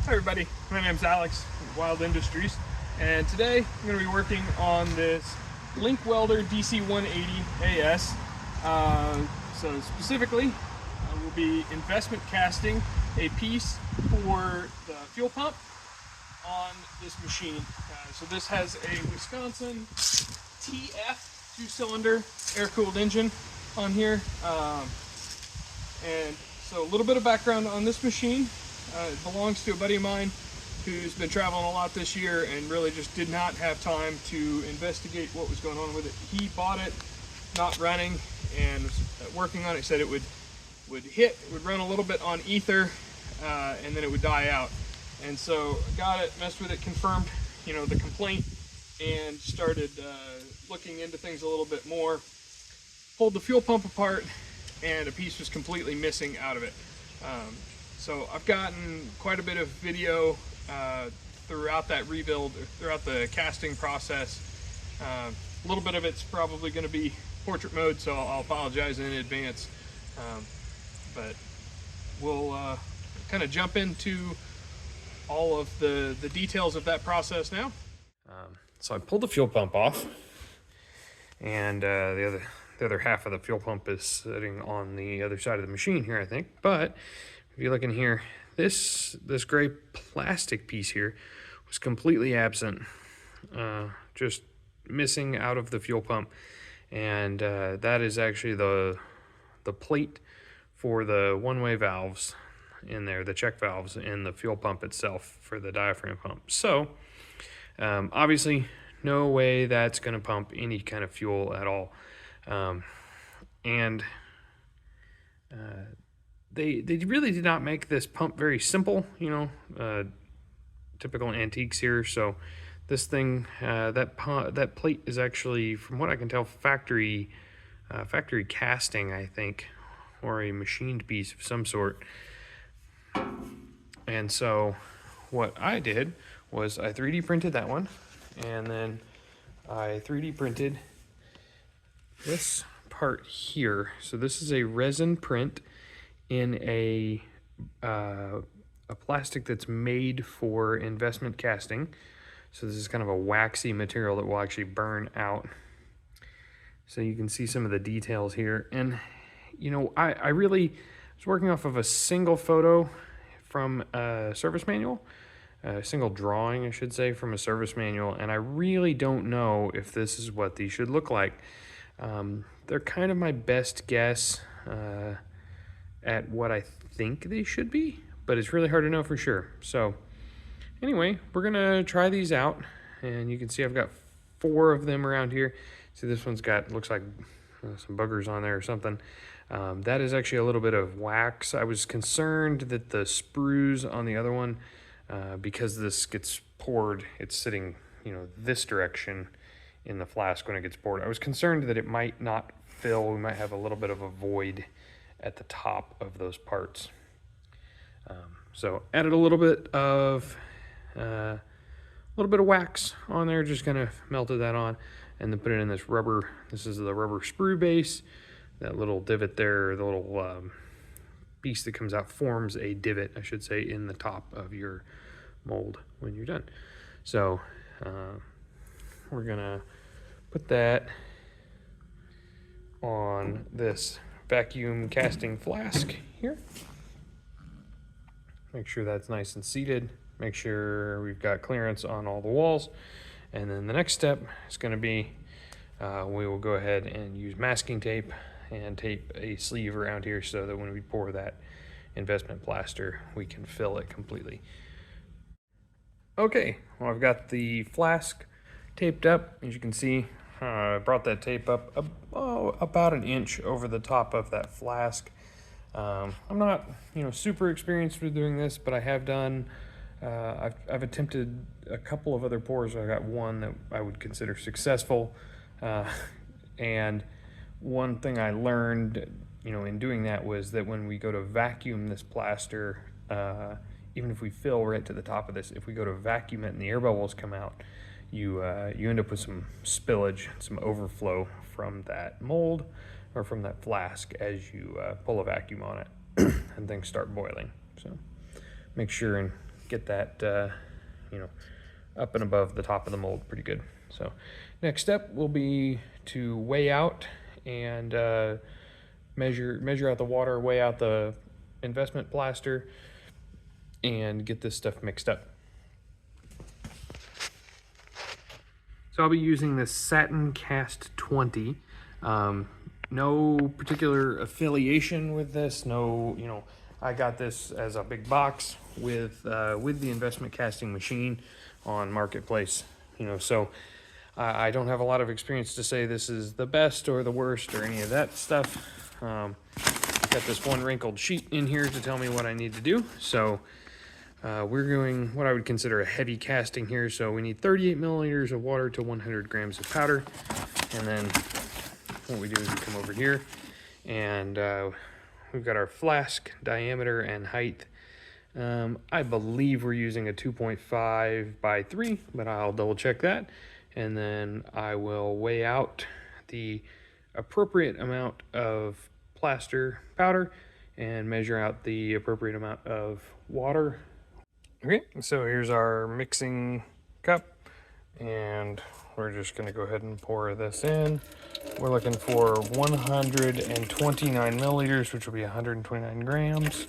Hi everybody, my name's Alex with Wild Industries, and today I'm going to be working on this Link Welder DC180 AS. So specifically, we'll be investment casting a piece for the fuel pump on this machine. So this has a Wisconsin TF 2-cylinder air-cooled engine on here. And so a little bit of background on this machine. It belongs to a buddy of mine who's been traveling a lot this year and really just did not have time to investigate what was going on with it. He bought it not running and was working on it. He said it would run a little bit on ether, and then it would die out. And so got it, messed with it, confirmed the complaint, and started looking into things a little bit more. Pulled the fuel pump apart, and a piece was completely missing out of it. So I've gotten quite a bit of video throughout that rebuild, throughout the casting process. A little bit of it's probably going to be portrait mode, so I'll apologize in advance. But we'll kind of jump into all of the details of that process now. So I pulled the fuel pump off, and the other half of the fuel pump is sitting on the other side of the machine here, I think. But if you look in here, this gray plastic piece here was completely absent, just missing out of the fuel pump, and that is actually the plate for the one-way valves in there, the check valves in the fuel pump itself for the diaphragm pump. So obviously no way that's going to pump any kind of fuel at all. They really did not make this pump very simple, typical antiques here. So this thing, that plate is actually, from what I can tell, factory casting, I think, or a machined piece of some sort. And so what I did was I 3D printed that one, and then I 3D printed this part here. So this is a resin print in a plastic that's made for investment casting. So this is kind of a waxy material that will actually burn out. So you can see some of the details here. And I really was working off of a single photo from a service manual, a single drawing, I should say, from a service manual, and I really don't know if this is what these should look like. They're kind of my best guess at what I think they should be, but it's really hard to know for sure. So anyway, we're gonna try these out, and you can see I've got 4 of them around here. See, this one's got, looks like some buggers on there or something. That is actually a little bit of wax. I was concerned that the sprues on the other one, because this gets poured, it's sitting this direction in the flask when it gets poured. I was concerned that it might not fill. We might have a little bit of a void at the top of those parts. So added a little bit of wax on there, just kind of melted that on, and then put it in this rubber. This is the rubber sprue base. That little divot there, the little piece that comes out forms a divot, I should say, in the top of your mold when you're done. So we're gonna put that on this vacuum casting flask here. Make sure that's nice and seated. Make sure we've got clearance on all the walls. And then the next step is going to be we will go ahead and use masking tape and tape a sleeve around here so that when we pour that investment plaster, we can fill it completely. Okay, well, I've got the flask taped up. As you can see, I brought that tape up about an inch over the top of that flask. I'm not, super experienced with doing this, but I have done. I've attempted a couple of other pours. I got one that I would consider successful, and one thing I learned, in doing that was that when we go to vacuum this plaster, even if we fill right to the top of this, if we go to vacuum it and the air bubbles come out, you end up with some spillage, some overflow from that mold or from that flask as you pull a vacuum on it and things start boiling. So make sure and get that, you know, up and above the top of the mold pretty good. So next step will be to weigh out and measure out the water, weigh out the investment plaster, and get this stuff mixed up. So I'll be using this Satin Cast 20. No particular affiliation with this. No, you know, I got this as a big box with the investment casting machine on Marketplace. You know, so I don't have a lot of experience to say this is the best or the worst or any of that stuff. Got this one wrinkled sheet in here to tell me what I need to do. So we're doing what I would consider a heavy casting here. So we need 38 milliliters of water to 100 grams of powder. And then what we do is we come over here and we've got our flask diameter and height. I believe we're using a 2.5 by 3, but I'll double check that. And then I will weigh out the appropriate amount of plaster powder and measure out the appropriate amount of water. Okay, so here's our mixing cup, and we're just going to go ahead and pour this in. We're looking for 129 milliliters, which will be 129 grams.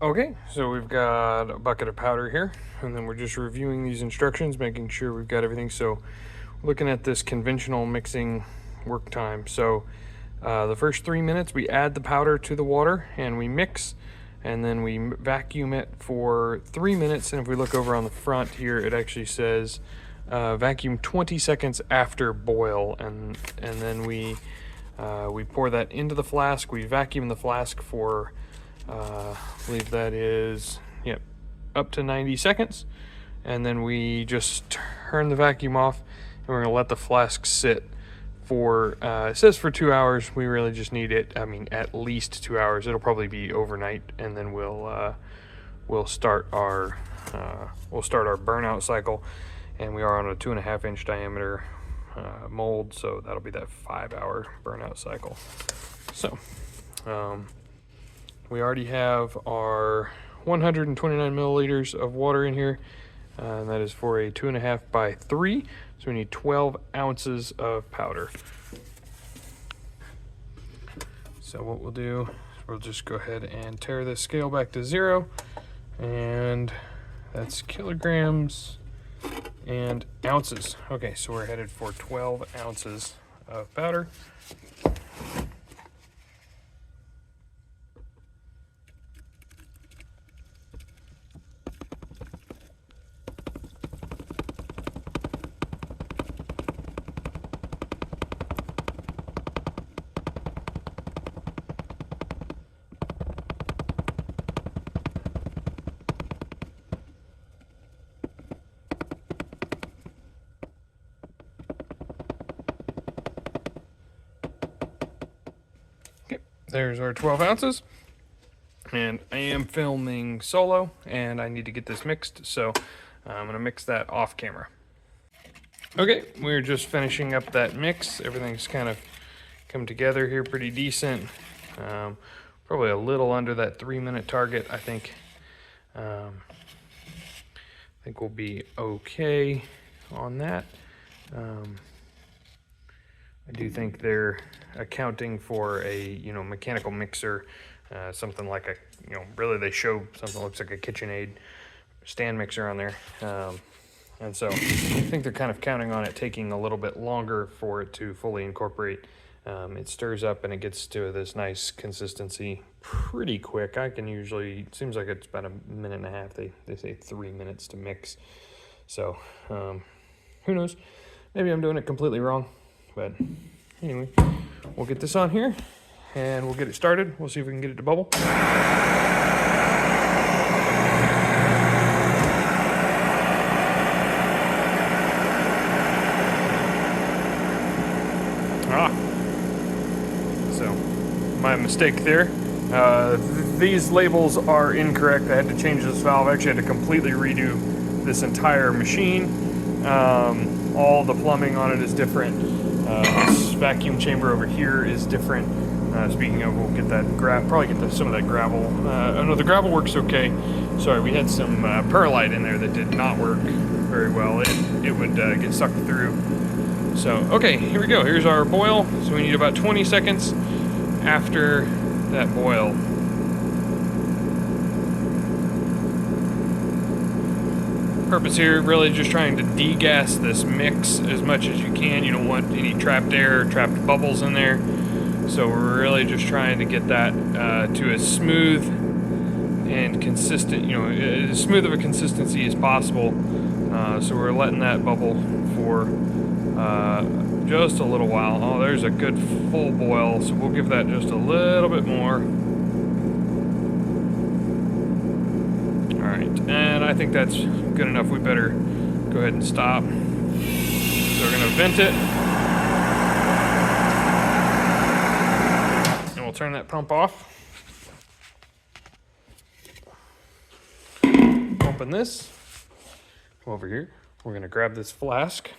Okay, so we've got a bucket of powder here, and then we're just reviewing these instructions, making sure we've got everything. So looking at this conventional mixing work time. So the first 3 minutes, we add the powder to the water and we mix, and then we vacuum it for 3 minutes. And if we look over on the front here, it actually says vacuum 20 seconds after boil, and then we pour that into the flask. We vacuum the flask for I believe that is, yep, up to 90 seconds. And then we just turn the vacuum off, and we're gonna let the flask sit for, it says for 2 hours. We really just need it, I mean, at least 2 hours. It'll probably be overnight, and then we'll start our burnout cycle. And we are on a 2.5 inch diameter mold, so that'll be that 5-hour burnout cycle. So, we already have our 129 milliliters of water in here, and that is for a 2.5 by 3. So we need 12 ounces of powder. So what we'll do is we'll just go ahead and tear this scale back to 0, and that's kilograms and ounces. Okay, so we're headed for 12 ounces of powder. There's our 12 ounces, and I am filming solo, and I need to get this mixed, so I'm gonna mix that off camera. Okay, we're just finishing up that mix. Everything's kind of come together here pretty decent. Probably a little under that 3-minute target. I think we'll be okay on that. I do think they're accounting for a, mechanical mixer, something like a, really they show something that looks like a KitchenAid stand mixer on there. And so I think they're kind of counting on it taking a little bit longer for it to fully incorporate. It stirs up and it gets to this nice consistency pretty quick. It seems like it's about 1.5 minutes. They say 3 minutes to mix. So who knows? Maybe I'm doing it completely wrong. But anyway, we'll get this on here and we'll get it started. We'll see if we can get it to bubble. So my mistake there. these labels are incorrect. I had to change this valve. I actually had to completely redo this entire machine. All the plumbing on it is different. This vacuum chamber over here is different. Speaking of, we'll get that probably get some of that gravel. Oh no, the gravel works okay. Sorry, we had some perlite in there that did not work very well. It would get sucked through. So, okay, here we go. Here's our boil. So we need about 20 seconds after that boil. Purpose here, really just trying to degas this mix as much as you can. You don't want any trapped air, trapped bubbles in there. So we're really just trying to get that to as smooth and consistent, as smooth of a consistency as possible. So we're letting that bubble for just a little while. Oh, there's a good full boil, so we'll give that just a little bit more. All right, and I think that's good enough. We better go ahead and stop. So we're gonna vent it. And we'll turn that pump off. Open this. Come over here. We're gonna grab this flask.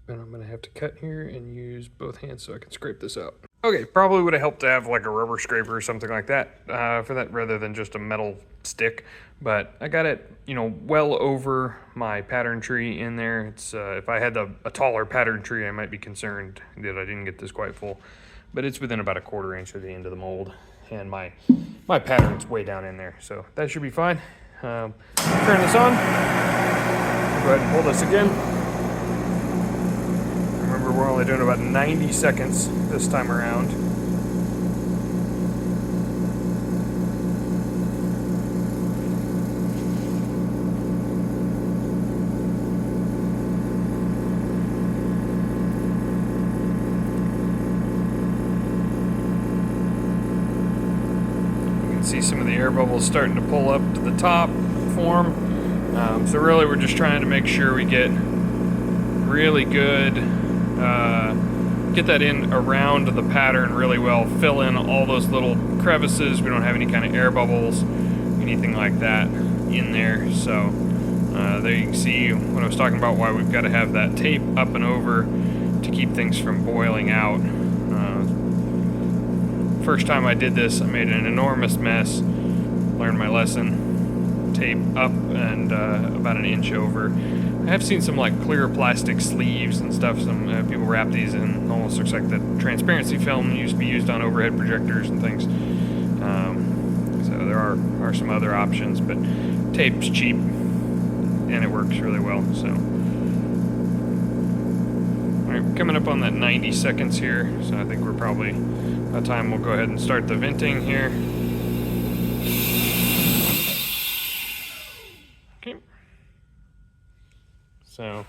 And I'm gonna have to cut here and use both hands so I can scrape this out. Okay, probably would have helped to have like a rubber scraper or something like that for that rather than just a metal stick. But I got it, well over my pattern tree in there. It's if I had a taller pattern tree, I might be concerned that I didn't get this quite full. But it's within about a 1/4 inch of the end of the mold, and my pattern's way down in there, so that should be fine. Turn this on. Go ahead and pull this again. Remember, we're only doing about 90 seconds this time around. You can see some of the air bubbles starting to pull up to the top, form. So really we're just trying to make sure we get really good, get that in around the pattern really well, fill in all those little crevices. We don't have any kind of air bubbles, anything like that in there. So there you can see when I was talking about why we've got to have that tape up and over to keep things from boiling out. First time I did this, I made an enormous mess. Learned my lesson. Tape up and about 1 inch over. I have seen some like clear plastic sleeves and stuff. Some people wrap these in, almost looks like the transparency film used to be used on overhead projectors and things. So there are some other options, but tape's cheap and it works really well. So, all right, coming up on that 90 seconds here. So I think we're probably by the time we'll go ahead and start the venting here. Okay. So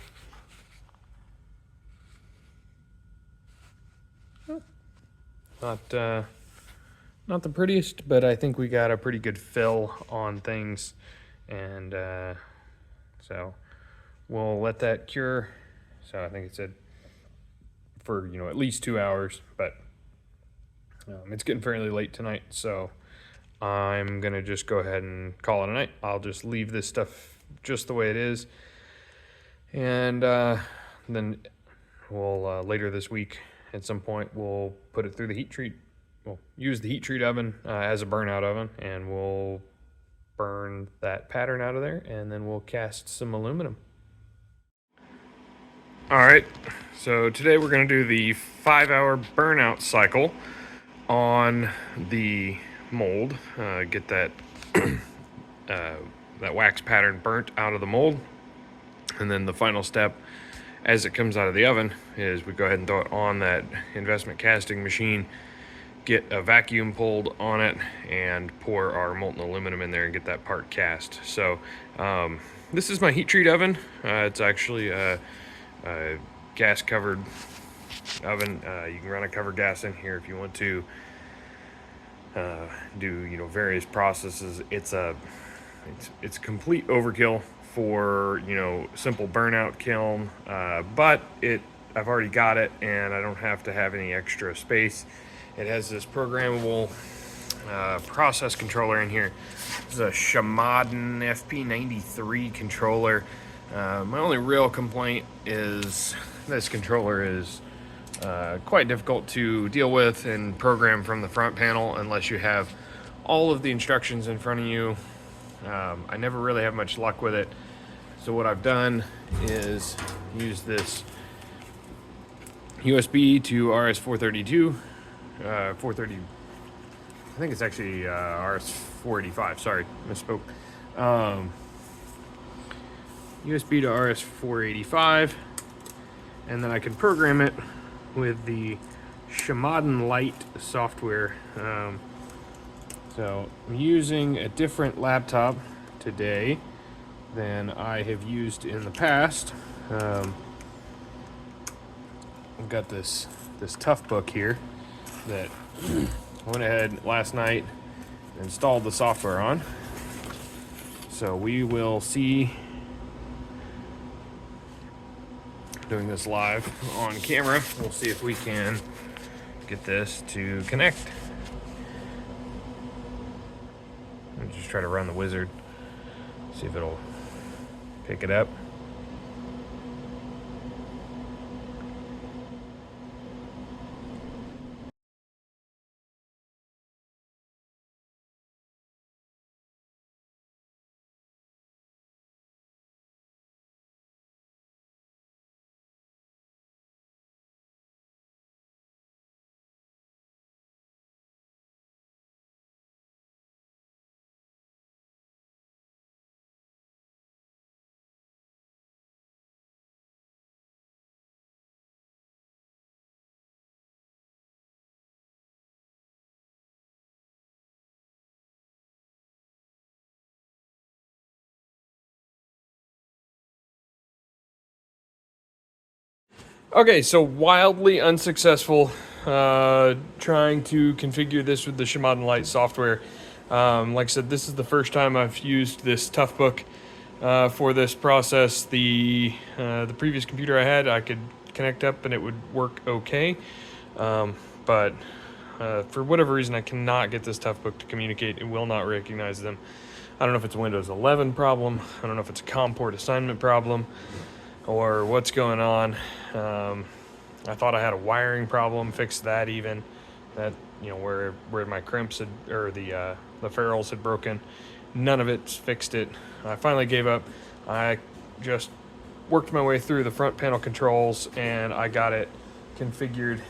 not the prettiest, but I think we got a pretty good fill on things, and so we'll let that cure. So I think it said for at least 2 hours, but it's getting fairly late tonight, so I'm gonna just go ahead and call it a night. I'll just leave this stuff just the way it is, and then we'll later this week at some point we'll put it through the heat treat. We'll use the heat treat oven as a burnout oven, and we'll burn that pattern out of there, and then we'll cast some aluminum. All right, so today we're gonna do the 5-hour burnout cycle on the mold. Get that that wax pattern burnt out of the mold, and then the final step as it comes out of the oven is we go ahead and throw it on that investment casting machine, get a vacuum pulled on it, and pour our molten aluminum in there and get that part cast. So this is my heat treat oven. It's actually a gas covered oven. You can run a covered gas in here if you want to do various processes. It's complete overkill for simple burnout kiln, but I've already got it and I don't have to have any extra space. It has this programmable process controller in here. This is a Shamaden FP93 controller. My only real complaint is this controller is quite difficult to deal with and program from the front panel unless you have all of the instructions in front of you. I never really have much luck with it. So what I've done is use this USB to RS432, 430. I think it's actually RS485. Sorry, misspoke. USB to RS485, and then I can program it with the Shamaden Lite software. So I'm using a different laptop today than I have used in the past. I've got this Toughbook here that I went ahead last night and installed the software on. So we will see, doing this live on camera, we'll see if we can get this to connect. I'll just try to run the wizard, see if it'll pick it up. Okay, so wildly unsuccessful trying to configure this with the Shamaden Lite software. Like I said, this is the first time I've used this Toughbook for this process. The previous computer I had, I could connect up and it would work okay, but for whatever reason, I cannot get this Toughbook to communicate. It will not recognize them. I don't know if it's a Windows 11 problem. I don't know if it's a COM port assignment problem, or what's going on. I thought I had a wiring problem, fixed that even. That, where my crimps had, or the ferrules had broken. None of it's fixed it. I finally gave up. I just worked my way through the front panel controls and I got it configured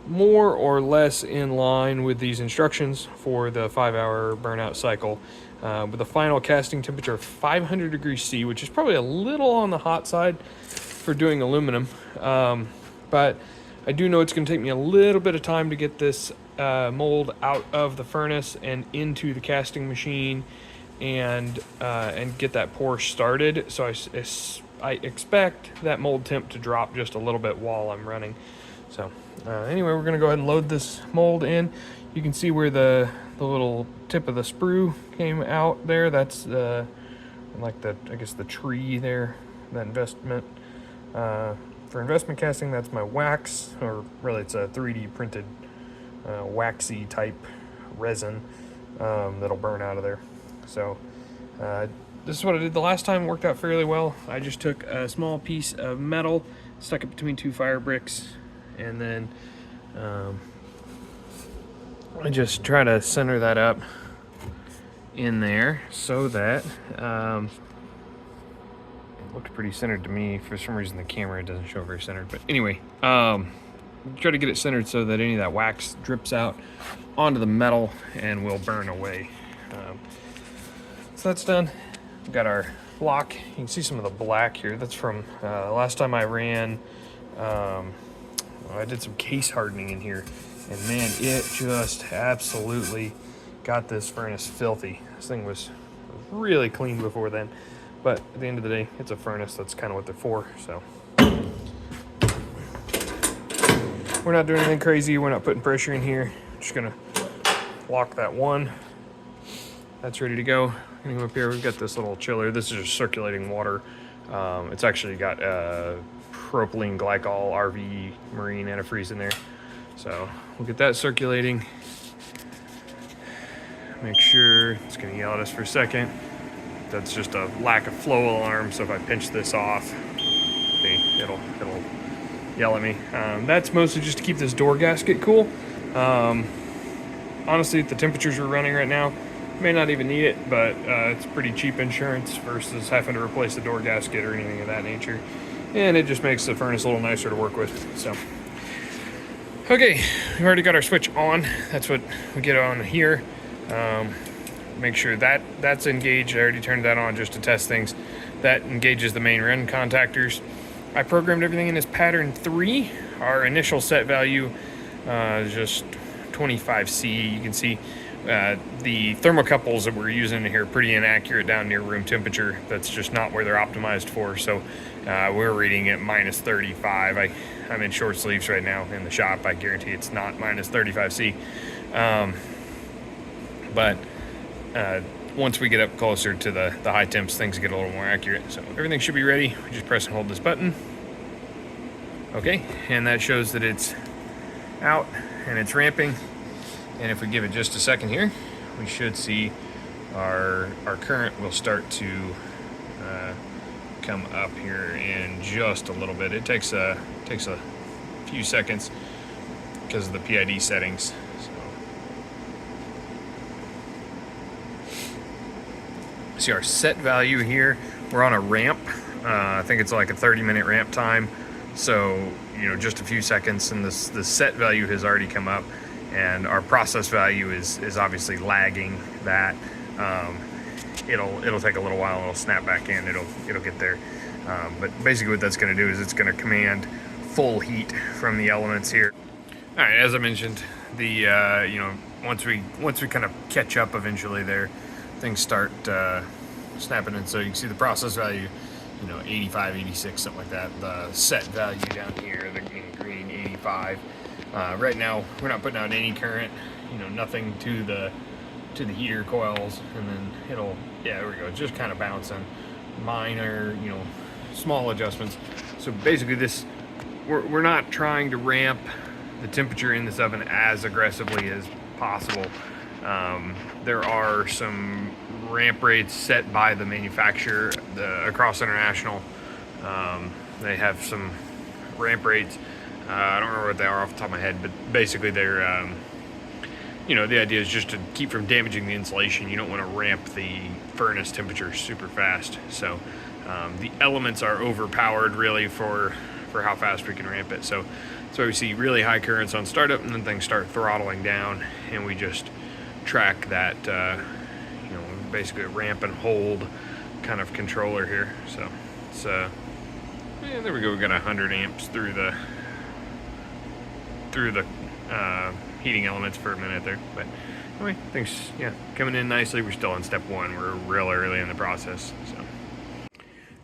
more or less in line with these instructions for the 5-hour burnout cycle, with a final casting temperature of 500 degrees C, which is probably a little on the hot side for doing aluminum, but I do know it's going to take me a little bit of time to get this mold out of the furnace and into the casting machine and get that pour started. So I expect that mold temp to drop just a little bit while I'm running. So anyway, we're going to go ahead and load this mold in. You can see where the little tip of the sprue came out there. That's like I guess the tree there, that investment. For investment casting, that's my wax, or really it's a 3D printed waxy type resin that'll burn out of there. So this is what I did the last time. It worked out fairly well. I just took a small piece of metal, stuck it between 2 fire bricks, and then I just try to center that up in there so that it looked pretty centered to me. For some reason the camera doesn't show very centered, but anyway, try to get it centered so that any of that wax drips out onto the metal and will burn away. So that's done. We've got our block. You can see some of the black here. That's from last time I ran. I did some case hardening in here, and man, it just absolutely got this furnace filthy. This thing was really clean before then, but at the end of the day, it's a furnace. That's kind of what they're for. So we're not doing anything crazy. We're not putting pressure in here. Just gonna lock that one. That's ready to go. And up here, we've got this little chiller. This is just circulating water. It's actually got propylene glycol RV marine antifreeze in there. So we'll get that circulating. Make sure it's gonna yell at us for a second. That's just a lack of flow alarm. So if I pinch this off, see, it'll yell at me. That's mostly just to keep this door gasket cool. Honestly, at the temperatures we're running right now, may not even need it, but it's pretty cheap insurance versus having to replace the door gasket or anything of that nature. And it just makes the furnace a little nicer to work with. So, okay, we've already got our switch on. That's what we get on here. Make sure that's engaged. I already turned that on just to test things. That engages the main run contactors. I programmed everything in as pattern 3. Our initial set value is just 25C. You can see the thermocouples that we're using here are pretty inaccurate down near room temperature. That's just not where they're optimized for. So we're reading at minus 35. I'm in short sleeves right now in the shop. I guarantee it's not minus 35C. But once we get up closer to the high temps, things get a little more accurate. So everything should be ready. We just press and hold this button. Okay, and that shows that it's out and it's ramping. And if we give it just a second here, we should see our current will start to come up here in just a little bit. It takes a few seconds because of the PID settings. See our set value here, we're on a ramp. I think it's like a 30-minute ramp time. So, just a few seconds, and the set value has already come up, and our process value is obviously lagging that. It'll take a little while, and it'll snap back in. It'll get there. But basically what that's gonna do is it's gonna command full heat from the elements here. All right, as I mentioned, once we kind of catch up eventually there, things start snapping in. So you can see the process value, 85, 86, something like that. The set value down here, the green 85. Right now, we're not putting out any current, nothing to the heater coils, and then there we go, just kind of bouncing. Minor, small adjustments. So basically we're not trying to ramp the temperature in this oven as aggressively as possible. There are some ramp rates set by the manufacturer, Across International. They have some ramp rates. I don't remember what they are off the top of my head, but basically they're, the idea is just to keep from damaging the insulation. You don't want to ramp the furnace temperature super fast. So the elements are overpowered really for how fast we can ramp it. So that's why we see really high currents on startup, and then things start throttling down, and we just track that, basically a ramp and hold kind of controller here. So it's, there we go. We got 100 amps through the heating elements for a minute there. But anyway, things, coming in nicely. We're still in step 1. We're real early in the process. So.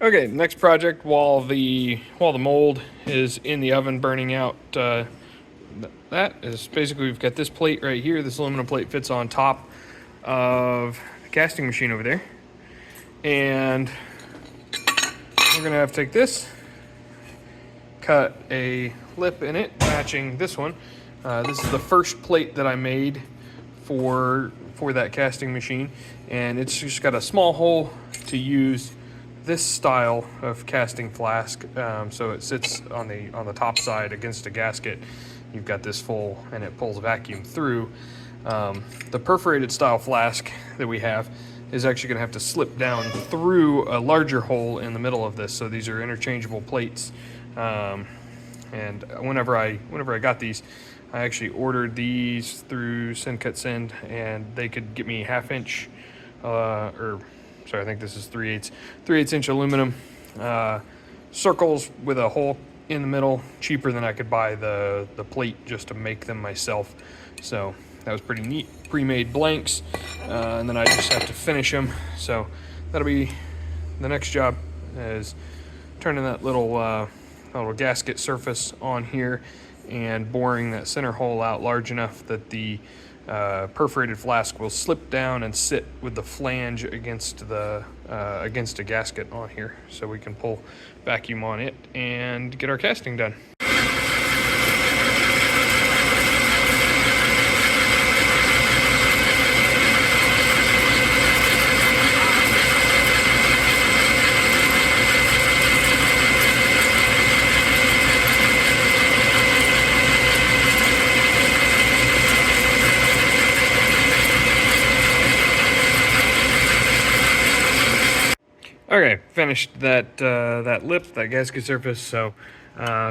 Okay, next project, while the mold is in the oven burning out, that is basically, we've got this plate right here. This aluminum plate fits on top of the casting machine over there. And we're gonna have to take this, cut a lip in it, matching this one. This is the first plate that I made for that casting machine. And it's just got a small hole to use this style of casting flask. So it sits on the top side against a gasket. You've got this full, and it pulls vacuum through. The perforated style flask that we have is actually gonna have to slip down through a larger hole in the middle of this. So these are interchangeable plates. And whenever I got these, I actually ordered these through Send Cut Send, and they could get me 1/2 inch or So I think this is 3/8 inch aluminum. Circles with a hole in the middle, cheaper than I could buy the plate just to make them myself. So that was pretty neat. Pre-made blanks, and then I just have to finish them. So that'll be the next job, is turning that little gasket surface on here and boring that center hole out large enough that the perforated flask will slip down and sit with the flange against a gasket on here, so we can pull vacuum on it and get our casting done. Okay, finished that lip, that gasket surface. So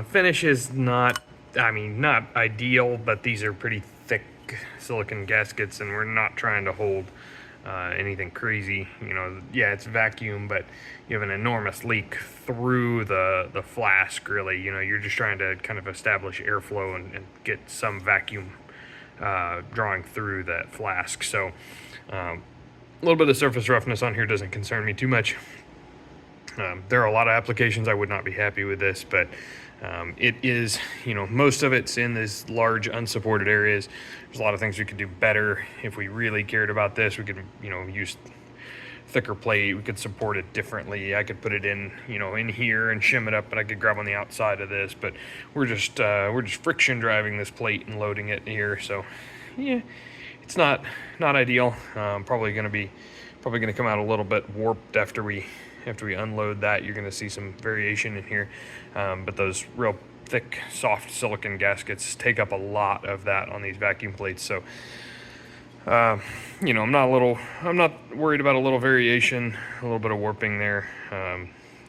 finish is not ideal, but these are pretty thick silicon gaskets, and we're not trying to hold anything crazy. You know, yeah, it's vacuum, but you have an enormous leak through the flask. Really, you know, you're just trying to kind of establish airflow and get some vacuum drawing through that flask. So a little bit of surface roughness on here doesn't concern me too much. There are a lot of applications I would not be happy with this, but it is, you know, most of it's in these large unsupported areas. There's a lot of things we could do better. If we really cared about this, we could, you know, use thicker plate. We could support it differently. I could put it in, you know, in here and shim it up, and I could grab on the outside of this, but we're just friction driving this plate and loading it here. So yeah, it's not ideal. Probably gonna come out a little bit warped after we unload that. You're going to see some variation in here, but those real thick, soft silicon gaskets take up a lot of that on these vacuum plates. So, you know, I'm not worried about a little variation, a little bit of warping there.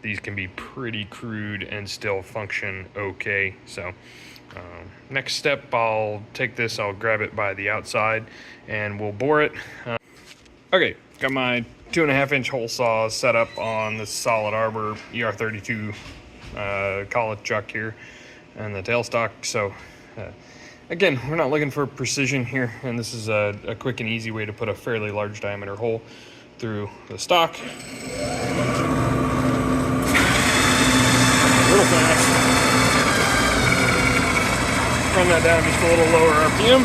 These can be pretty crude and still function okay. So, next step, I'll take this, I'll grab it by the outside, and we'll bore it. Okay, got my 2.5 inch hole saw set up on this Solid Arbor ER32 collet chuck here and the tailstock. So again, we're not looking for precision here, and this is a quick and easy way to put a fairly large diameter hole through the stock. A little fast. Run that down just a little lower RPM.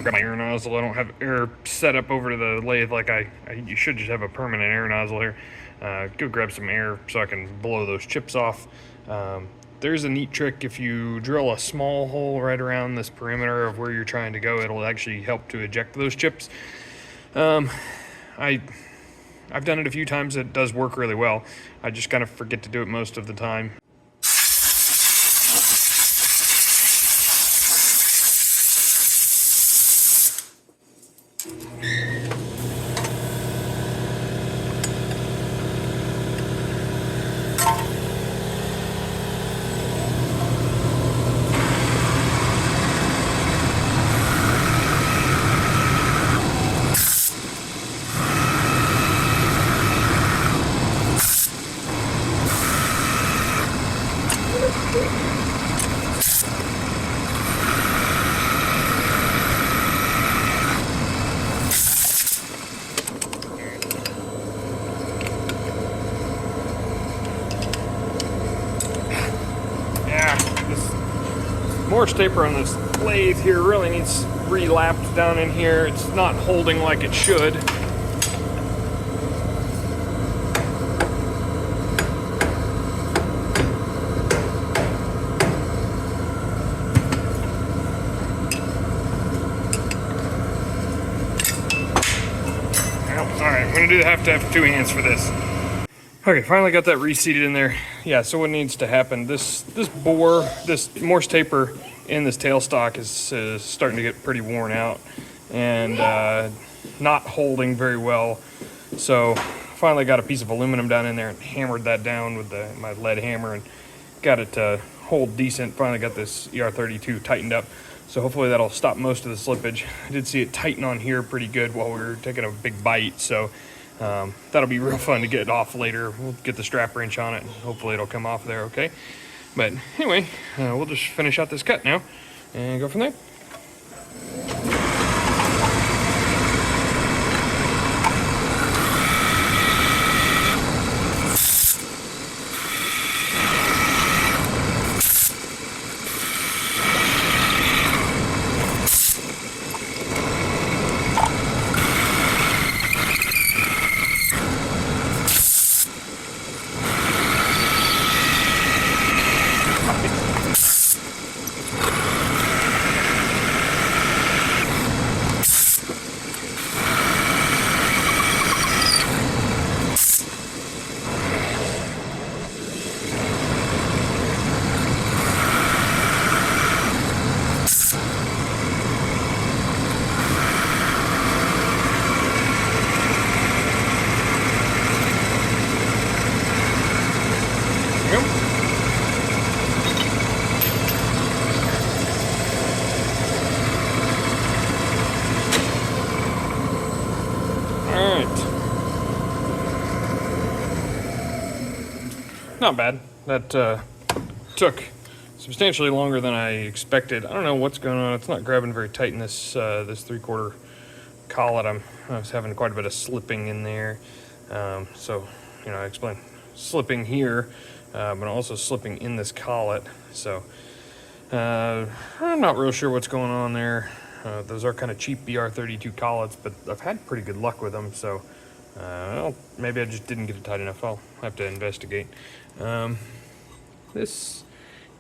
Grab my air nozzle. I don't have air set up over to the lathe like you should just have a permanent air nozzle here. Go grab some air so I can blow those chips off. There's a neat trick. If you drill a small hole right around this perimeter of where you're trying to go, it'll actually help to eject those chips. I've done it a few times. It does work really well. I just kind of forget to do it most of the time. Morse taper on this lathe here really needs re-lapped down in here. It's not holding like it should. gonna have to have 2 hands for this. Okay, finally got that reseated in there. Yeah, so what needs to happen, this bore, this Morse taper in this tailstock is starting to get pretty worn out and not holding very well. So finally got a piece of aluminum down in there and hammered that down with my lead hammer and got it to hold decent. Finally got this ER32 tightened up. So hopefully that'll stop most of the slippage. I did see it tighten on here pretty good while we were taking a big bite. So that'll be real fun to get off later. We'll get the strap wrench on it and hopefully it'll come off there okay. But anyway, we'll just finish out this cut now and go from there. Not bad. That took substantially longer than I expected. I don't know what's going on. It's not grabbing very tight in this this 3/4 collet. I was having quite a bit of slipping in there. So, you know, I explained slipping here, but also slipping in this collet. So, I'm not real sure what's going on there. Those are kind of cheap BR32 collets, but I've had pretty good luck with them. So, well, maybe I just didn't get it tight enough. I'll have to investigate. This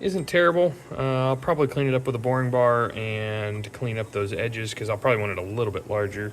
isn't terrible. I'll probably clean it up with a boring bar and clean up those edges because I'll probably want it a little bit larger.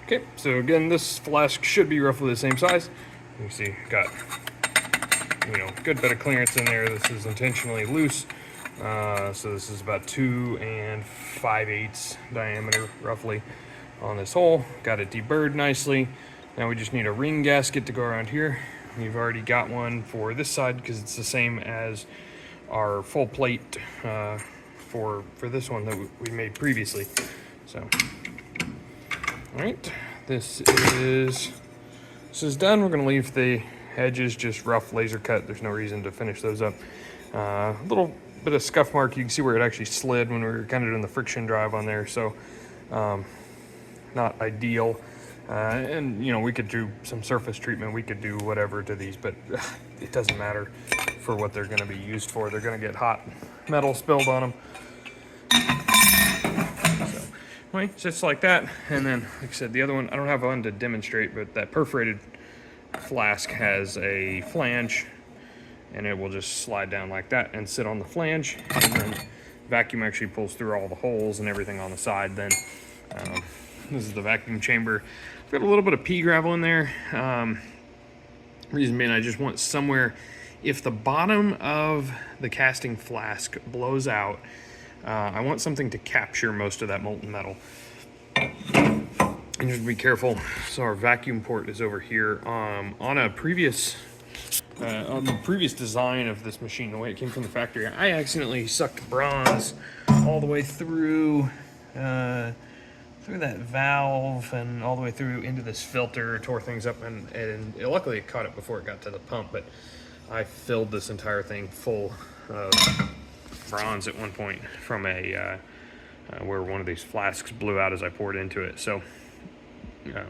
Okay, so again, this flask should be roughly the same size. You see, got, you know, good bit of clearance in there. This is intentionally loose. So this is about 2 5/8 diameter, roughly, on this hole. Got it deburred nicely. Now we just need a ring gasket to go around here. We've already got one for this side because it's the same as our full plate for this one that we made previously. So. All right, this is done. We're gonna leave the edges just rough laser cut. There's no reason to finish those up. A little bit of scuff mark. You can see where it actually slid when we were kind of doing the friction drive on there. So not ideal. And you know, we could do some surface treatment. We could do whatever to these, but it doesn't matter for what they're gonna be used for. They're gonna get hot metal spilled on them. Just like that. And then, like I said, the other one, I don't have one to demonstrate, but that perforated flask has a flange and it will just slide down like that and sit on the flange, and then vacuum actually pulls through all the holes and everything on the side. Then this is the vacuum chamber. I've got a little bit of pea gravel in there. Reason being, I just want somewhere, if the bottom of the casting flask blows out, I want something to capture most of that molten metal. And just be careful. So our vacuum port is over here. On the previous design of this machine, the way it came from the factory, I accidentally sucked bronze all the way through that valve and all the way through into this filter, tore things up, and luckily it caught it before it got to the pump, but I filled this entire thing full of bronze at one point from where one of these flasks blew out as I poured into it. So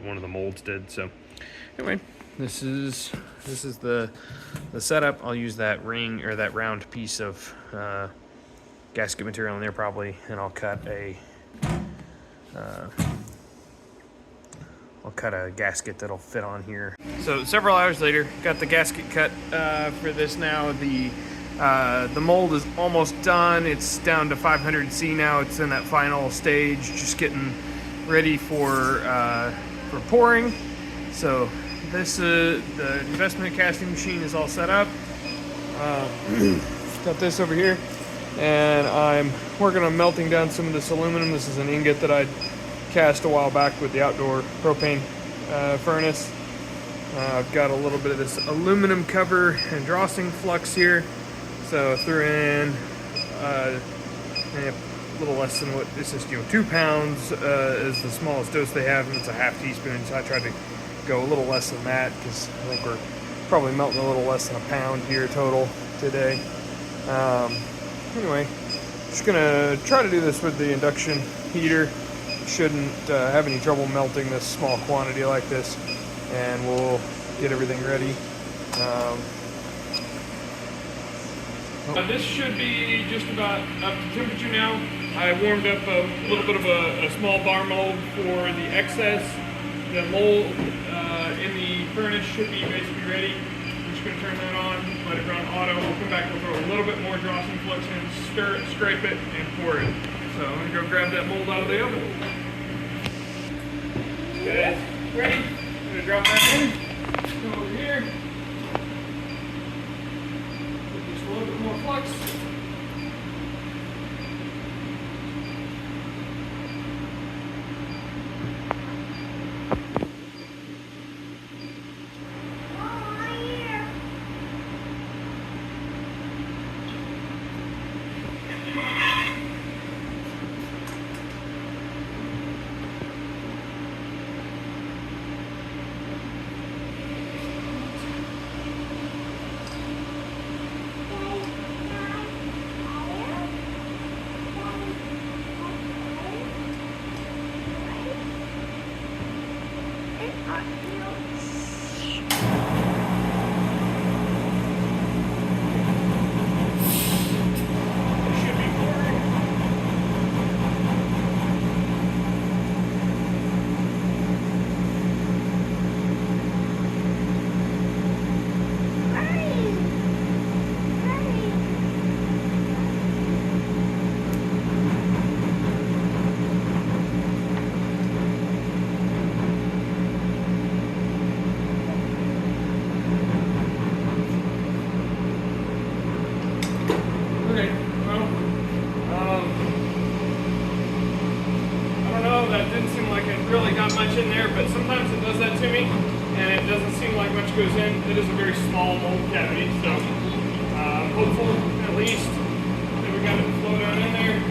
one of the molds did. So anyway, this is the setup. I'll use that ring, or that round piece of gasket material in there probably, and I'll cut a gasket that'll fit on here. So several hours later, got the gasket cut for this now. The mold is almost done. It's down to 500 C now. It's in that final stage, just getting ready for pouring. So this the investment casting machine is all set up. Got this over here, and I'm working on melting down some of this aluminum. This is an ingot that I cast a while back with the outdoor propane furnace. I've got a little bit of this aluminum cover and drossing flux here, so I threw in a little less than what this is, 2 pounds is the smallest dose they have, and it's a half teaspoon, so I tried to go a little less than that, because I think we're probably melting a little less than a pound here total today. Anyway, just gonna try to do this with the induction heater. Shouldn't have any trouble melting this small quantity like this, and we'll get everything ready. This should be just about up to temperature now. I warmed up a little bit of a small bar mold for the excess. The mold in the furnace should be basically ready. I'm just going to turn that on, let it run auto. We'll come back, we'll throw a little bit more drossing flux in, stir it, scrape it, and pour it. So I'm going to go grab that mold out of the oven. Okay, ready? I'm going to drop that in. Go over here. Put just a little bit more flux. In there, but sometimes it does that to me, and it doesn't seem like much goes in. It is a very small mold cavity, so I'm hopeful at least that we got it to flow down in there.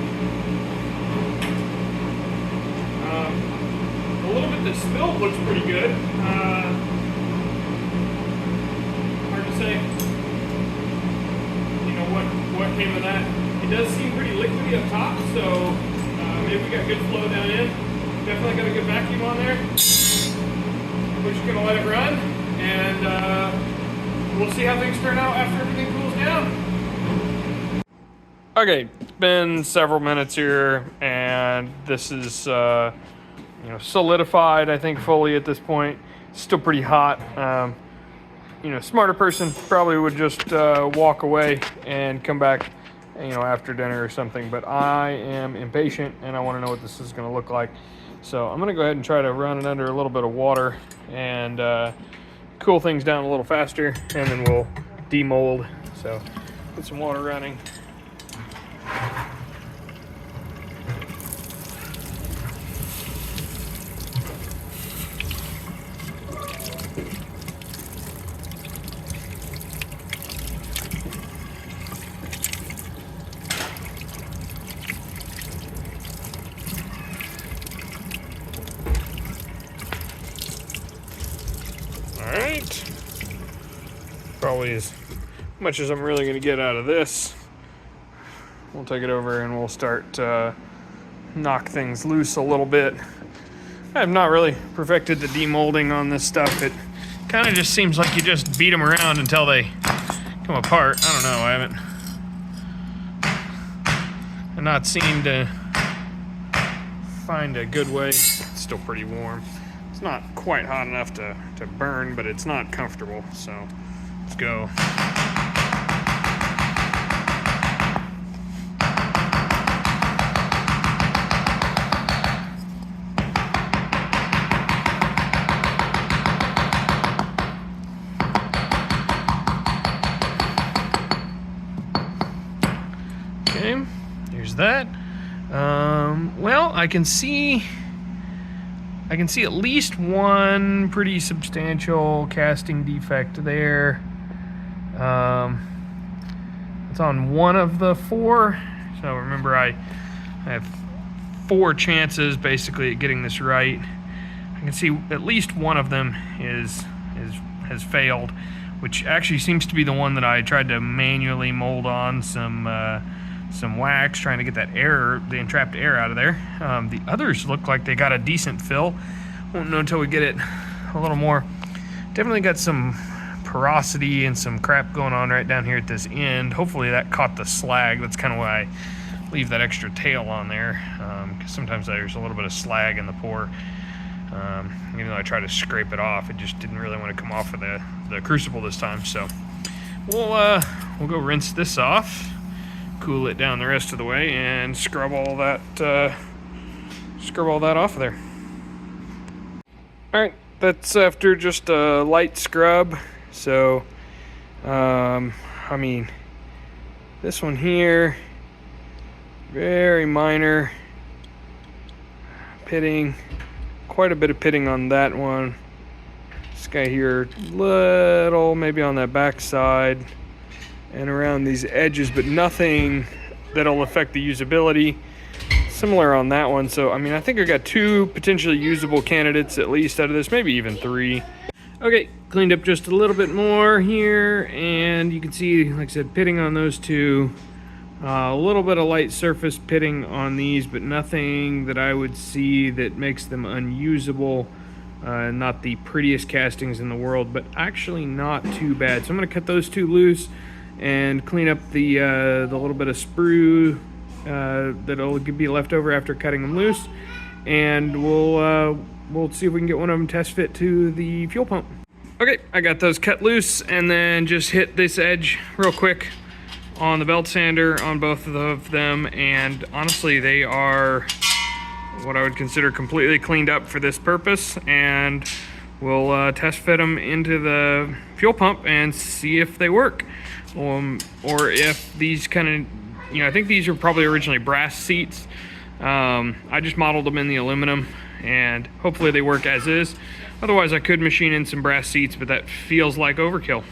A little bit that spilled looks pretty good. Hard to say, you know, what came of that. It does seem pretty liquidy up top, so maybe we got good flow down in. Definitely got a good vacuum on there. We're just gonna let it run, and we'll see how things turn out after everything cools down. Okay, it's been several minutes here, and this is solidified, I think, fully at this point. It's still pretty hot. smarter person probably would just walk away and come back, after dinner or something. But I am impatient and I want to know what this is going to look like. So I'm going to go ahead and try to run it under a little bit of water and cool things down a little faster, and then we'll demold. So get some water running. Alright, probably as much as I'm really going to get out of this. We'll take it over and we'll start knock things loose a little bit. I have not really perfected the demolding on this stuff. It kind of just seems like you just beat them around until they come apart. I don't know, I've not seemed to find a good way. It's still pretty warm. It's not quite hot enough to burn, but it's not comfortable, so let's go. Okay, here's that. Well, I can see at least one pretty substantial casting defect there. It's on one of the 4. So remember, I have 4 chances basically at getting this right. I can see at least one of them has failed, which actually seems to be the one that I tried to manually mold on some wax, trying to get that air, the entrapped air, out of there. The others look like they got a decent fill. Won't know until we get it a little more. Definitely got some porosity and some crap going on right down here at this end. Hopefully that caught the slag. That's kind of why I leave that extra tail on there, because sometimes there's a little bit of slag in the pour. Even though I try to scrape it off, it just didn't really want to come off of the crucible this time. So we'll go rinse this off, cool it down the rest of the way, and scrub all that off of there. All right, that's after just a light scrub. So I mean, this one here, very minor pitting, quite a bit of pitting on that one. This guy here, little maybe on that back side and around these edges, but nothing that'll affect the usability. Similar on that one. So I mean, I think I got 2 potentially usable candidates at least out of this, maybe even 3. Okay, cleaned up just a little bit more here, and you can see, like I said, pitting on those 2. A little bit of light surface pitting on these, but nothing that I would see that makes them unusable. Not the prettiest castings in the world, but actually not too bad. So I'm going to cut those 2 loose and clean up the little bit of sprue that'll be left over after cutting them loose, and we'll see if we can get one of them test fit to the fuel pump. Okay, I got those cut loose, and then just hit this edge real quick on the belt sander on both of them, and honestly, they are what I would consider completely cleaned up for this purpose, and we'll test fit them into the fuel pump and see if they work, or if these kind of, I think these are probably originally brass seats. I just modeled them in the aluminum, and hopefully they work as is. Otherwise, I could machine in some brass seats, but that feels like overkill.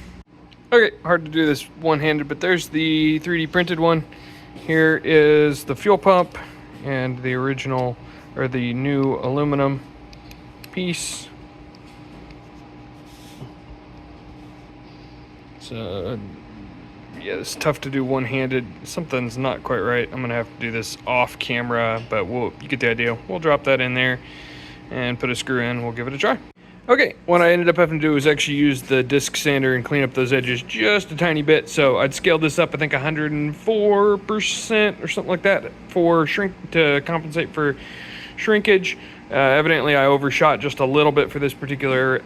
Okay, hard to do this one-handed, but there's the 3D printed one. Here is the fuel pump and the original, or the new aluminum piece. So yeah, it's tough to do one-handed. Something's not quite right. I'm gonna have to do this off camera, but you get the idea. We'll drop that in there and put a screw in. We'll give it a try. Okay, what I ended up having to do was actually use the disc sander and clean up those edges just a tiny bit. So I'd scaled this up, I think 104% or something like that to compensate for shrinkage. Evidently I overshot just a little bit for this particular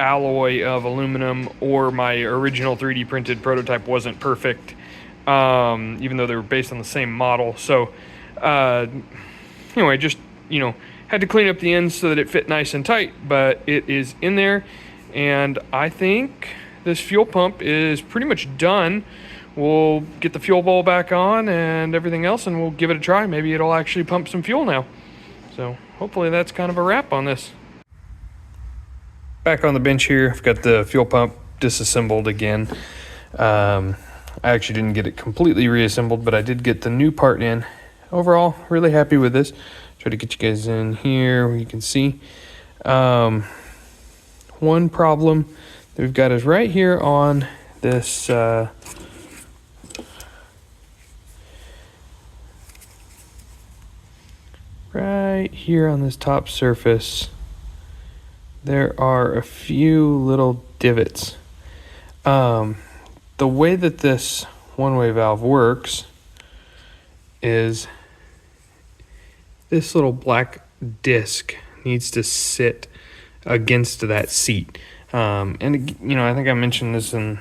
alloy of aluminum, or my original 3D printed prototype wasn't perfect, even though they were based on the same model. So anyway, just, had to clean up the ends so that it fit nice and tight, but it is in there. And I think this fuel pump is pretty much done. We'll get the fuel bowl back on and everything else, and we'll give it a try. Maybe it'll actually pump some fuel now. So hopefully that's kind of a wrap on this. Back on the bench here, I've got the fuel pump disassembled again. I actually didn't get it completely reassembled, but I did get the new part in. Overall, really happy with this. Try to get you guys in here where you can see. One problem that we've got is right here on this right here on this top surface, there are a few little divots. The way that this one-way valve works is this little black disc needs to sit against that seat. And I think I mentioned this in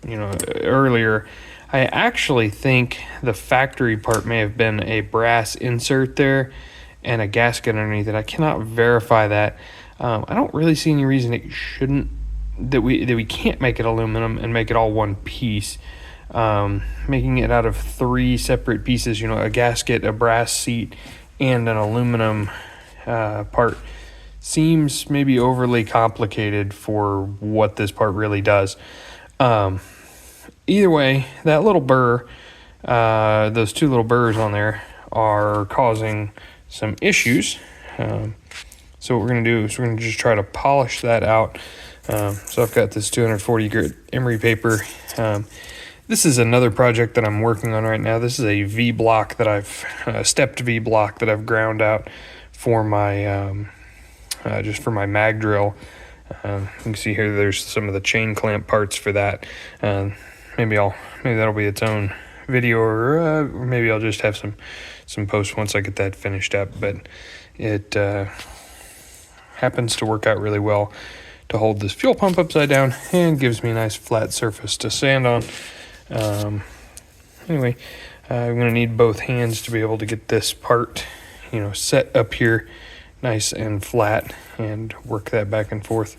earlier. I actually think the factory part may have been a brass insert there and a gasket underneath it. I cannot verify that. I don't really see any reason it shouldn't, that we can't make it aluminum and make it all one piece. Making it out of 3 separate pieces, a gasket, a brass seat, and an aluminum part seems maybe overly complicated for what this part really does. Either way, that little burr, those 2 little burrs on there are causing some issues. So what we're going to do is we're going to just try to polish that out. So I've got this 240 grit emery paper. This is another project that I'm working on right now. This is a V block that I've stepped V block that I've ground out for my just for my mag drill. You can see here there's some of the chain clamp parts for that. Maybe that'll be its own video, or maybe I'll just have some posts once I get that finished up. But it happens to work out really well to hold this fuel pump upside down and gives me a nice flat surface to sand on. Anyway, I'm going to need both hands to be able to get this part, set up here nice and flat and work that back and forth.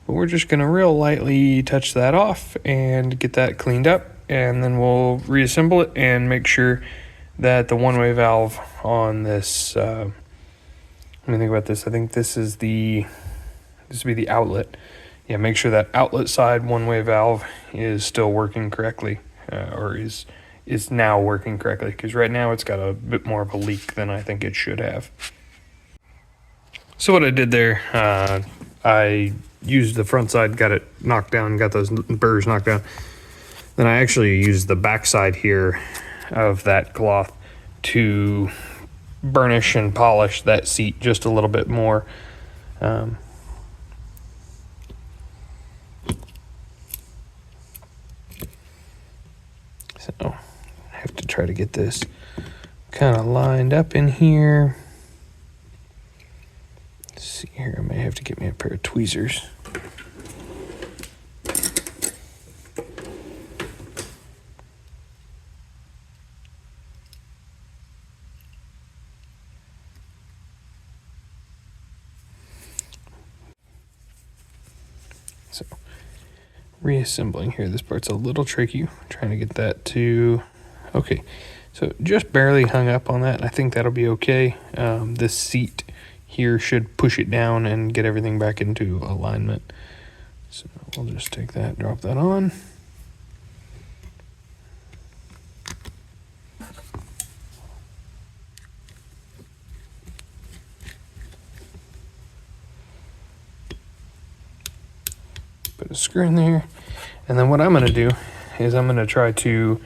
But we're just going to real lightly touch that off and get that cleaned up, and then we'll reassemble it and make sure that the one-way valve on this, let me think about this. I think this would be the outlet. Yeah, make sure that outlet side one-way valve is still working correctly, or is now working correctly, because right now it's got a bit more of a leak than I think it should have. So what I did there, I used the front side, got it knocked down, got those burrs knocked down. Then I actually used the back side here of that cloth to burnish and polish that seat just a little bit more. So I have to try to get this kind of lined up in here. Let's see here, I may have to get me a pair of tweezers. So, reassembling here, this part's a little tricky. I'm trying to get that to, okay. So just barely hung up on that. I think that'll be okay. This seat here should push it down and get everything back into alignment. So we'll just take that, drop that on. Put a screw in there. And then what I'm going to do is I'm going to try to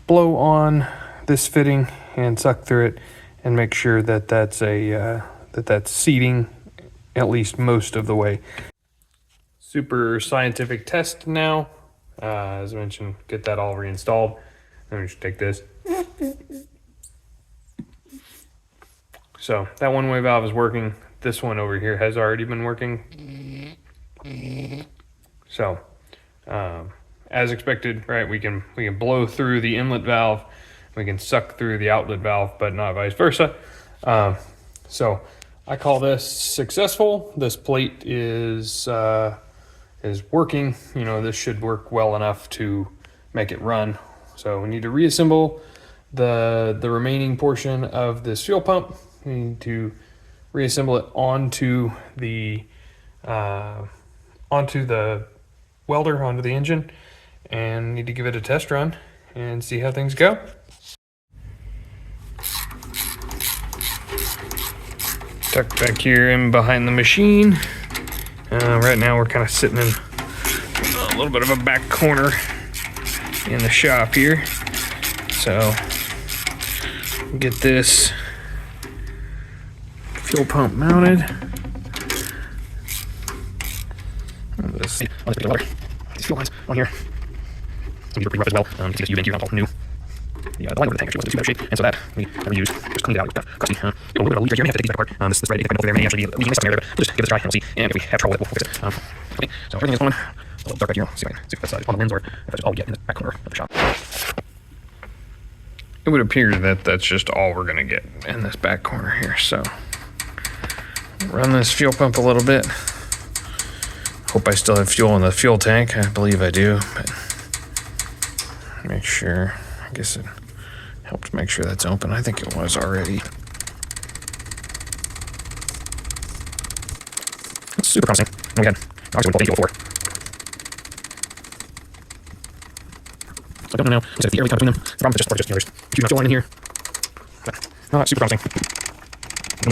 blow on this fitting and suck through it and make sure that that's that's seating at least most of the way. Super scientific test now. As I mentioned, get that all reinstalled. Let me just take this. So that one-way valve is working. This one over here has already been working. So, as expected, right? We can blow through the inlet valve, we can suck through the outlet valve, but not vice versa. So, I call this successful. This plate is working. You know, this should work well enough to make it run. So we need to reassemble the remaining portion of this fuel pump. We need to reassemble it onto the welder, onto the engine, and need to give it a test run and see how things go. Tucked back here in behind the machine. Right now we're kind of sitting in a little bit of a back corner in the shop here. So get this fuel pump mounted. These fuel lines on here. These are pretty rough as well. You can see this U-bend here, all new. The line over the tank actually wasn't too bad shape, and so that we reused, just cleaned it out. It was kind of crusty. A little bit of a leak right here. We have to take these back apart. This red over there may actually be leaking this stuff in there, but we'll just give this a try and we'll see. And if we have trouble with it, we'll fix it. Okay, so everything is going a little dark back here. See if that's on the lens or if that's just all we get in the back corner of the shop. It would appear that that's just all we're gonna get in this back corner here. So run this fuel pump a little bit. Hope I still have fuel in the fuel tank. I believe I do, but make sure. I guess it helped make sure that's open. I think it was already. That's super promising. We had obviously we pulled before. So I don't know now. Looks like the air leak between them. The problem is just there's too much fuel in here. But super promising.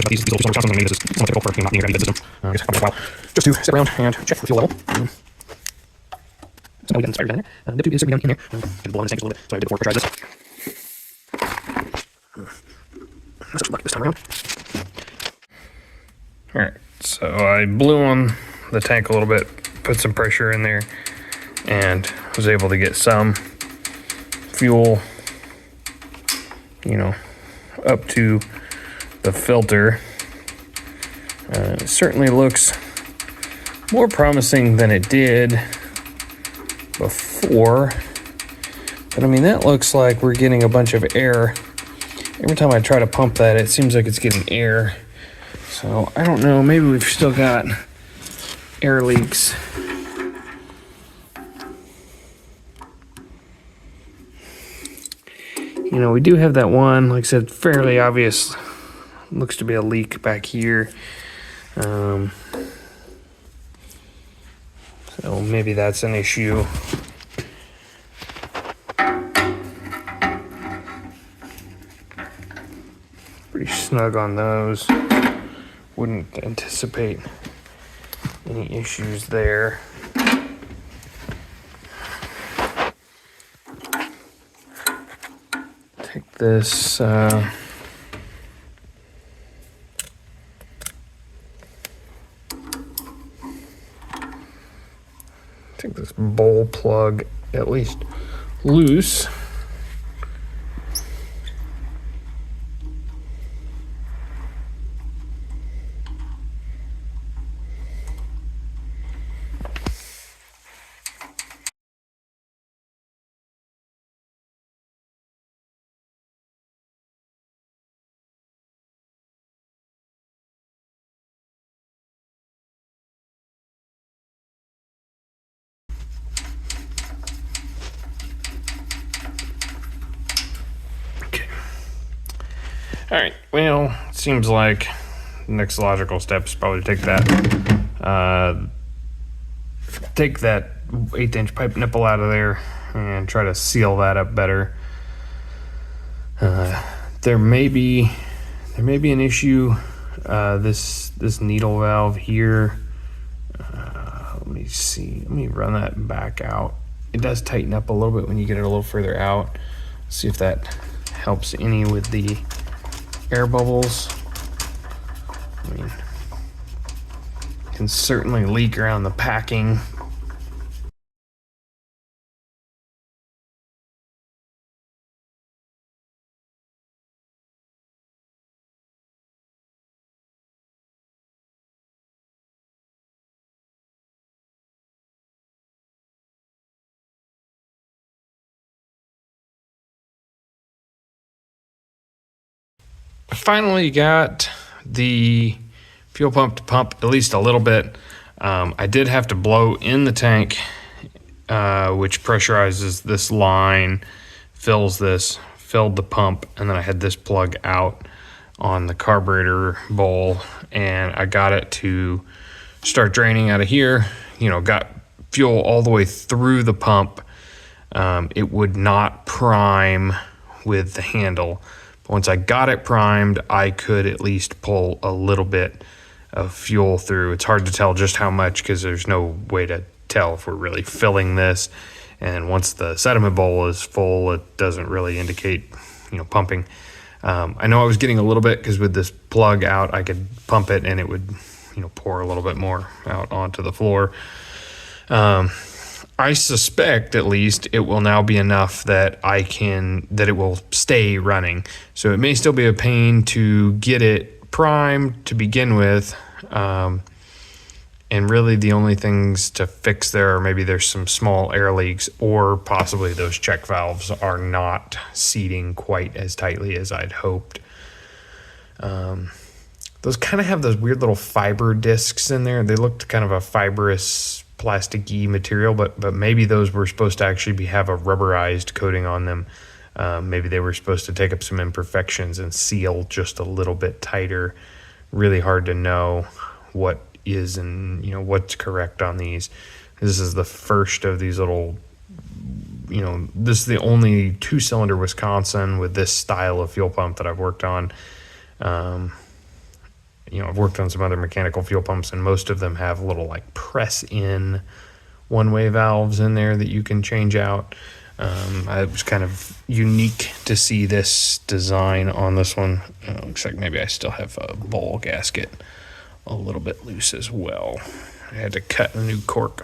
These old diesel shots, something maybe this is somewhat typical for not being a ready bid system. I guess I'll a while just to sit around and check the fuel level. So now we got inspired down there. The tube is certainly down in there. Can blow in the tank a little bit, so I did before I tried this. Such luck this time around. All right, so I blew on the tank a little bit, put some pressure in there, and was able to get some fuel, up to the filter. It certainly looks more promising than it did before, but I mean, that looks like we're getting a bunch of air. Every time I try to pump that, it seems like it's getting air. So I don't know, maybe we've still got air leaks. We do have that one, like I said, fairly obvious. Looks to be a leak back here. So maybe that's an issue. Pretty snug on those. Wouldn't anticipate any issues there. Take this take this bowl plug at least loose. All right, well, it seems like the next logical step is probably to take that 1/8" pipe nipple out of there and try to seal that up better. There may be an issue. This needle valve here. Let me see. Let me run that back out. It does tighten up a little bit when you get it a little further out. See if that helps any with the air bubbles. I mean, can certainly leak around the packing. finally got the fuel pump to pump at least a little bit. I did have to blow in the tank, which pressurizes this line, filled the pump, and then I had this plug out on the carburetor bowl, and I got it to start draining out of here. Got fuel all the way through the pump. It would not prime with the handle. But once I got it primed, I could at least pull a little bit of fuel through. It's hard to tell just how much because there's no way to tell if we're really filling this. And once the sediment bowl is full, it doesn't really indicate, pumping. I know I was getting a little bit because with this plug out, I could pump it and it would, pour a little bit more out onto the floor. I suspect at least it will now be enough that it will stay running. So it may still be a pain to get it primed to begin with. And really the only things to fix there are maybe there's some small air leaks, or possibly those check valves are not seating quite as tightly as I'd hoped. Those kind of have those weird little fiber discs in there. They looked kind of a fibrous plasticky material, but maybe those were supposed to actually have a rubberized coating on them. Maybe they were supposed to take up some imperfections and seal just a little bit tighter. Really hard to know what is and what's correct on these. This is the first of these little, this is the only 2-cylinder Wisconsin with this style of fuel pump that I've worked on. I've worked on some other mechanical fuel pumps, and most of them have little press in one-way valves in there that you can change out. It was kind of unique to see this design on this one. Looks like maybe I still have a bowl gasket a little bit loose as well. I had to cut a new kind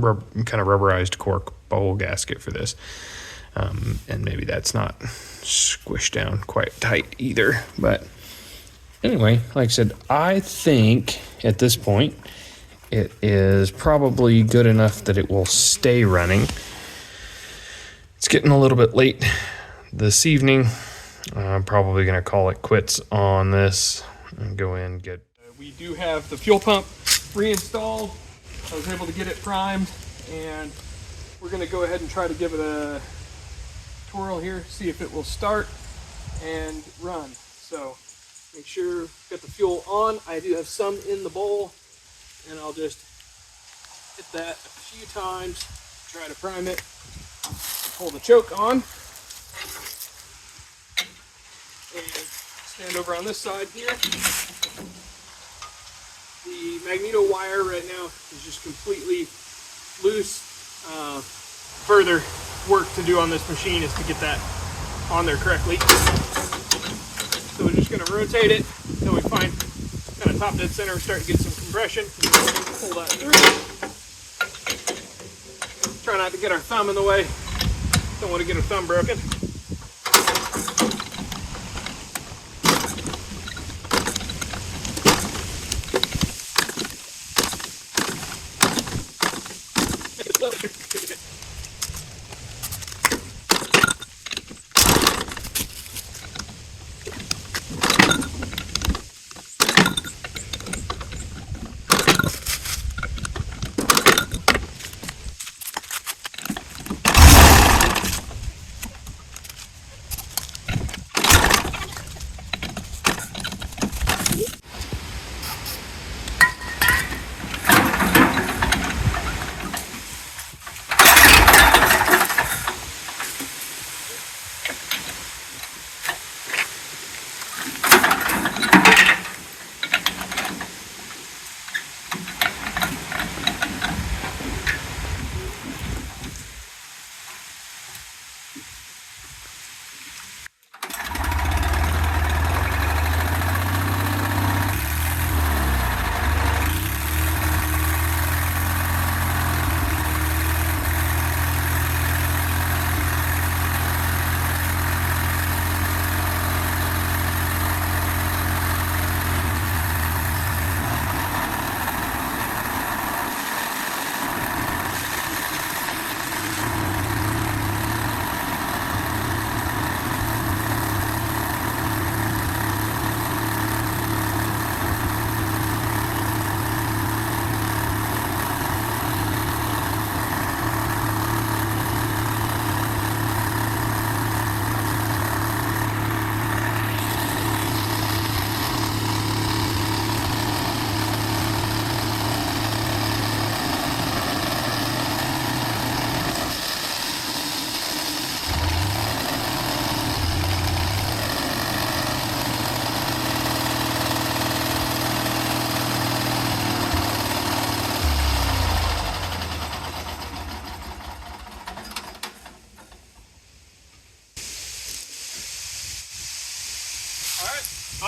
of rubberized cork bowl gasket for this. And maybe that's not squished down quite tight either. But anyway, like I said, I think at this point it is probably good enough that it will stay running. It's getting a little bit late this evening. I'm probably going to call it quits on this and go in and get... We do have the fuel pump reinstalled. I was able to get it primed, and we're going to go ahead and try to give it a twirl here, see if it will start and run. So make sure get the fuel on. I do have some in the bowl, and I'll just hit that a few times, try to prime it, pull the choke on, and stand over on this side here. The magneto wire right now is just completely loose. Further work to do on this machine is to get that on there correctly. So we're just going to rotate it until we find kind of top dead center, start to get some compression. Pull that through. Try not to get our thumb in the way. Don't want to get our thumb broken.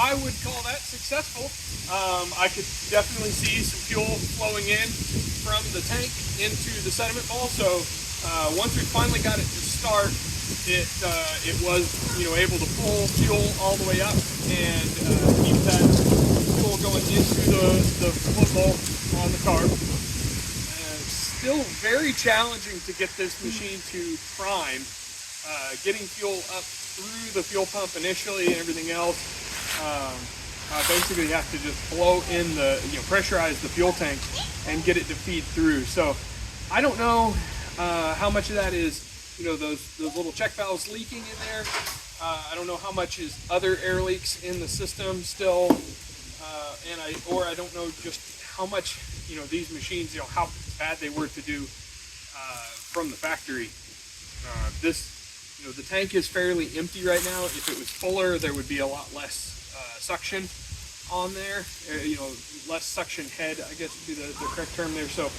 I would call that successful. I could definitely see some fuel flowing in from the tank into the sediment ball. So once we finally got it to start, it was able to pull fuel all the way up and keep that fuel going into the float bowl on the carb. Still very challenging to get this machine to prime. Getting fuel up through the fuel pump initially and everything else. Basically, you have to just blow in pressurize the fuel tank and get it to feed through. So I don't know how much of that is those little check valves leaking in there. I don't know how much is other air leaks in the system still, and I don't know just how much these machines how bad they were to do from the factory. The tank is fairly empty right now. If it was fuller, there would be a lot less suction on there. Less suction head, I guess would be the correct term there. So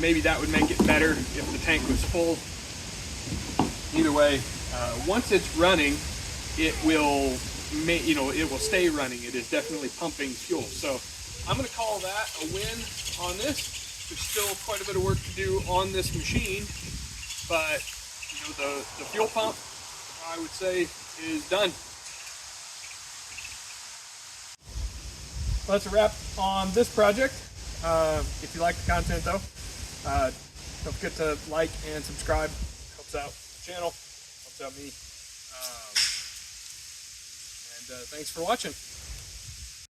maybe that would make it better if the tank was full. Either way, once it's running, it will stay running. It is definitely pumping fuel. So I'm going to call that a win on this. There's still quite a bit of work to do on this machine, but the fuel pump, I would say, is done. Well, that's a wrap on this project. If you like the content, though, don't forget to like and subscribe. Helps out the channel, helps out me. And thanks for watching.